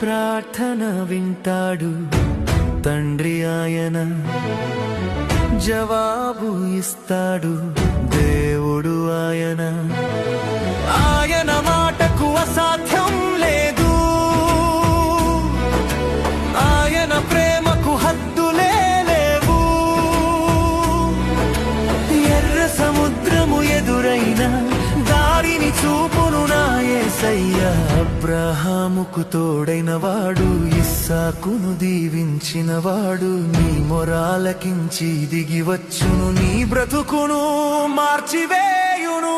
ప్రార్థన వింటాడు తండ్రి ఆయన, జవాబు ఇస్తాడు దేవుడు ఆయన. ఆయన మాటకు అసాధ్యం లేదు, ఆయన ప్రేమకు హద్దులే లేవు. ఎర్ర సముద్రము ఎదురైన దారిని చూపును నా యేసయ్య. అబ్రహాముకు తోడైన వాడు, ఇస్సాకును దీవించిన వాడు, నీ మొరాలకించి దిగి వచ్చును, నీ బ్రతుకును మార్చివేయును.